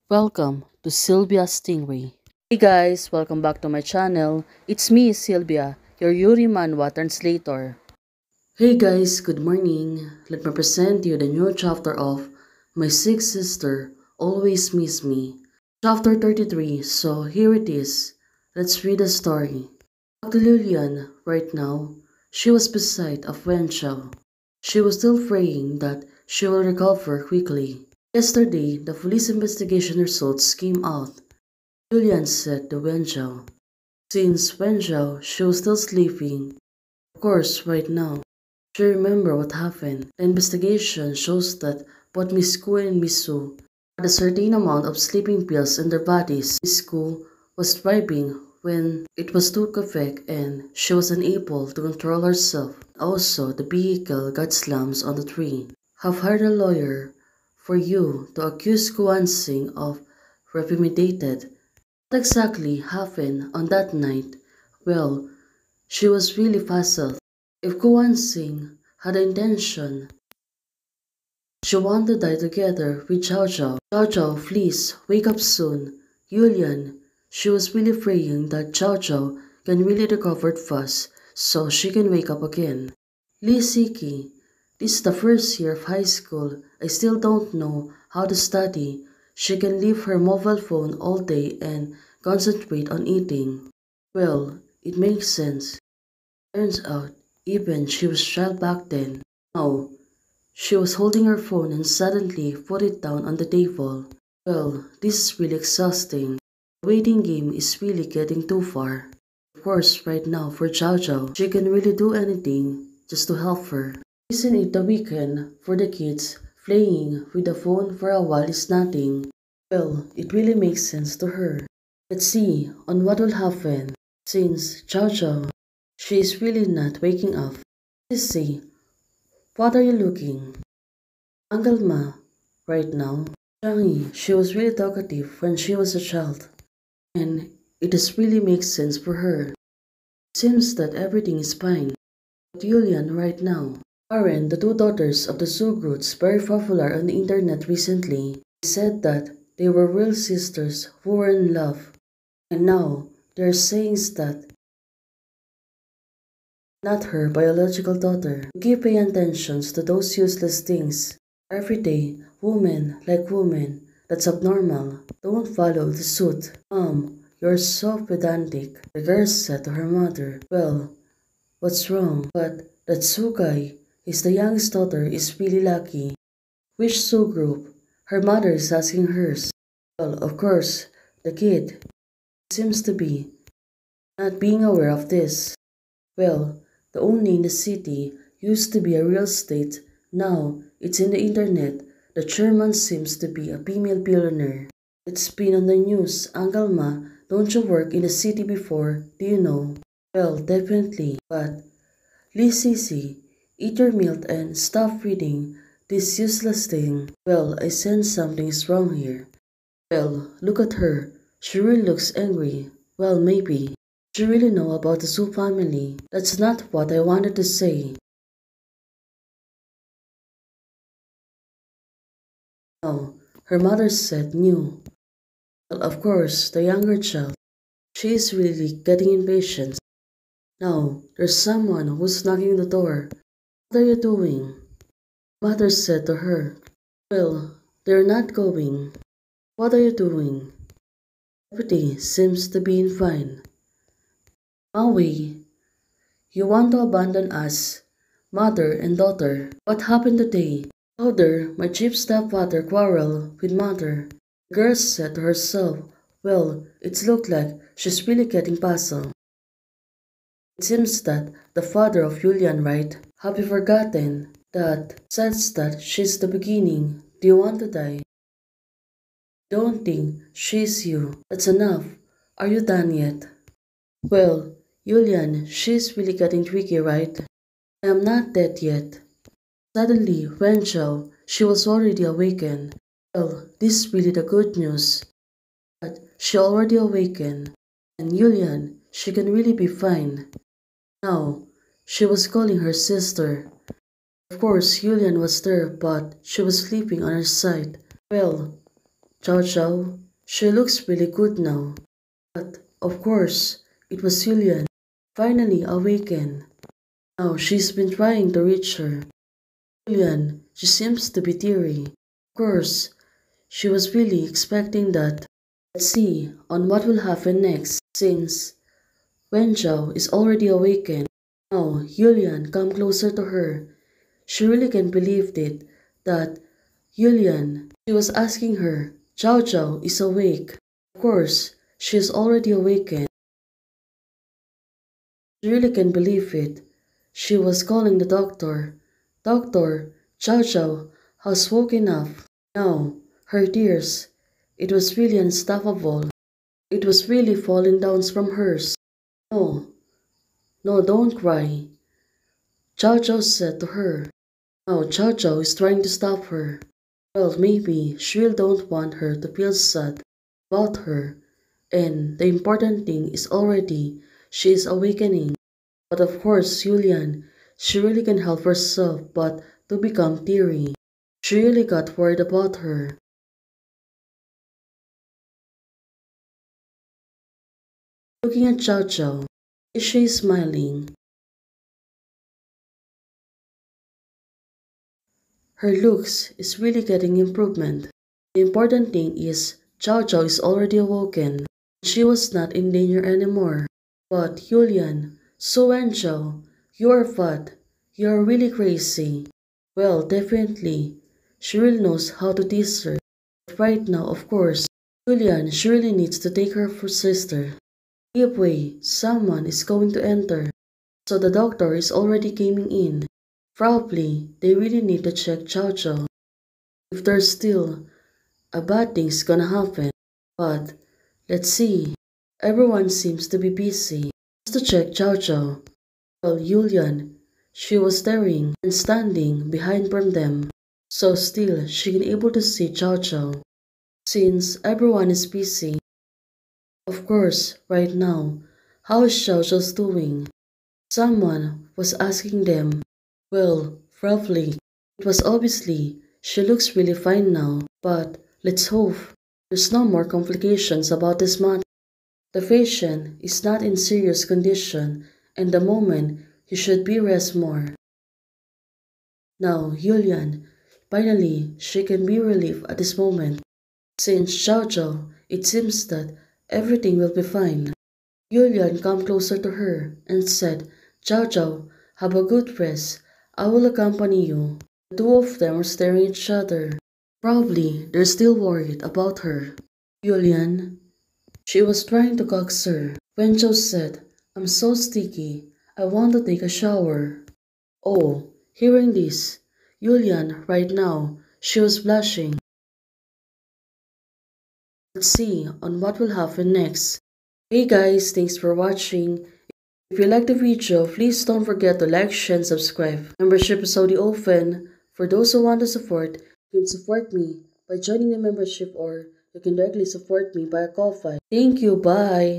Welcome to Sylvia Stingray. Hey guys, welcome back to my channel. It's me, Sylvia, your Yuri Manhwa translator. Hey guys, good morning. Let me present you the new chapter of My Sick Sister Always Miss Me. Chapter 33, so here it is. Let's read the story. Back to Lilian, right now, she was beside of Wenchao. She was still praying that she will recover quickly. Yesterday, the police investigation results came out. Julian said to Wenchao. Since Wenchao, she was still sleeping. Of course, right now. She remembered what happened. The investigation shows that both Miss Ku and Miss Su had a certain amount of sleeping pills in their bodies. Miss Ku was driving when it was took effect and she was unable to control herself. Also, the vehicle got slammed on the tree. Have hired a lawyer for you to accuse Kuan Singh of premeditated. What exactly happened on that night? Well, she was really puzzled. If Kuan Singh had the intention, she wanted to die together with Zhao Zhao. Zhao Zhao, please, wake up soon. Yulian, she was really praying that Zhao Zhao can really recover fast so she can wake up again. Li Siki, this is the first year of high school. I still don't know how to study. She can leave her mobile phone all day and concentrate on eating. Well, it makes sense. Turns out, even she was child back then. Now, she was holding her phone and suddenly put it down on the table. Well, this is really exhausting. The waiting game is really getting too far. Of course, right now for Zhao Zhao, she can really do anything just to help her. Isn't it the weekend for the kids? Playing with the phone for a while is nothing. Well, it really makes sense to her. Let's see on what will happen. Since Zhao Zhao, she is really not waking up. Let's see, what are you looking? Uncle Ma, right now. Changi, she was really talkative when she was a child. And it just really makes sense for her. It seems that everything is fine. But Yulian right now. Karen, the two daughters of the Zugroots, very popular on the internet recently, said that they were real sisters who were in love. And now, they're saying that not her biological daughter. Keep paying attention to those useless things. Every day, women like women. That's abnormal. Don't follow the suit. Mom, you're so pedantic, the girl said to her mother. Well, what's wrong? But that Su guy, is the youngest daughter, is really lucky. Which Su group? Her mother is asking hers. Well, of course, the kid seems to be not being aware of this. Well, the only in the city used to be a real estate. Now it's in the internet. The chairman seems to be a female billionaire. It's been on the news. Uncle Ma, don't you work in the city before? Do you know? Well, definitely. But Lee Sisi, eat your milk and stop reading this useless thing. Well, I sense something is wrong here. Well, look at her. She really looks angry. Well, maybe. She really know about the Su family. That's not what I wanted to say. No, her mother said knew. Well, of course, the younger child. She is really getting impatient. Now, there's someone who's knocking the door. What are you doing? Mother said to her. Well, they're not going. What are you doing? Everything seems to be in fine. Maui, you want to abandon us, mother and daughter. What happened today? Father, my chief stepfather quarreled with mother. The girl said to herself, well, it looked like she's really getting puzzled. It seems that the father of Julian, right? Have you forgotten that says that she's the beginning? Do you want to die? Don't think she's you. That's enough. Are you done yet? Well, Julian, she's really getting tricky, right? I am not dead yet. Suddenly, Wenchao, she was already awakened. Well, this is really the good news. But she already awakened. And Julian, she can really be fine. Now, she was calling her sister. Of course, Julian was there, but she was sleeping on her side. Well, Chow Chow, she looks really good now. But, of course, it was Julian, finally awakened. Now she's been trying to reach her. Julian, she seems to be teary. Of course, she was really expecting that. Let's see on what will happen next, since Wen Zhao is already awakened. Now, Julian come closer to her. She really can't believe it, that Julian, she was asking her, Zhao Zhao is awake. Of course, she is already awakened. She really can't believe it. She was calling the doctor. Doctor, Zhao Zhao has woken up. Now, her tears. It was really unstoppable. It was really falling down from hers. No, no, don't cry, Zhao Zhao said to her. Now Zhao Zhao is trying to stop her. Well, maybe she really don't want her to feel sad about her. And the important thing is already she is awakening. But of course, Julian, she really can help herself but to become teary. She really got worried about her. Looking at Zhao Zhao, is she smiling? Her looks is really getting improvement. The important thing is Zhao Zhao is already awoken. She was not in danger anymore. But Julian, Su Wenzhou, you are fat. You are really crazy. Well, definitely. She really knows how to tease her. But right now, of course, Julian, she really needs to take her for sister. Give way, someone is going to enter. So the doctor is already coming in. Probably, they really need to check Zhao Zhao. If there's still a bad thing's gonna happen. But, let's see. Everyone seems to be busy. Just to check Zhao Zhao. Well, Julian, she was staring and standing behind from them. So still, she can able to see Zhao Zhao. Since everyone is busy. Of course, right now, how is Zhao Zhao doing? Someone was asking them. Well, roughly, it was obviously she looks really fine now, but let's hope there's no more complications about this matter. The patient is not in serious condition and the moment he should be rest more. Now, Julian, finally, she can be relieved at this moment. Since Zhao Zhao, it seems that everything will be fine. Julian came closer to her and said, Zhao Zhao, have a good rest. I will accompany you. The two of them were staring at each other. Probably they're still worried about her. Julian, she was trying to coax her. Wen Zhou said, I'm so sticky. I want to take a shower. Oh, hearing this, Julian, right now, she was blushing. Let's see on what will happen next. Hey guys, thanks for watching. If you like the video, please don't forget to like, share, and subscribe. Membership is already open. For those who want to support, you can support me by joining the membership or you can directly support me by a Ko-Fi. Thank you, bye!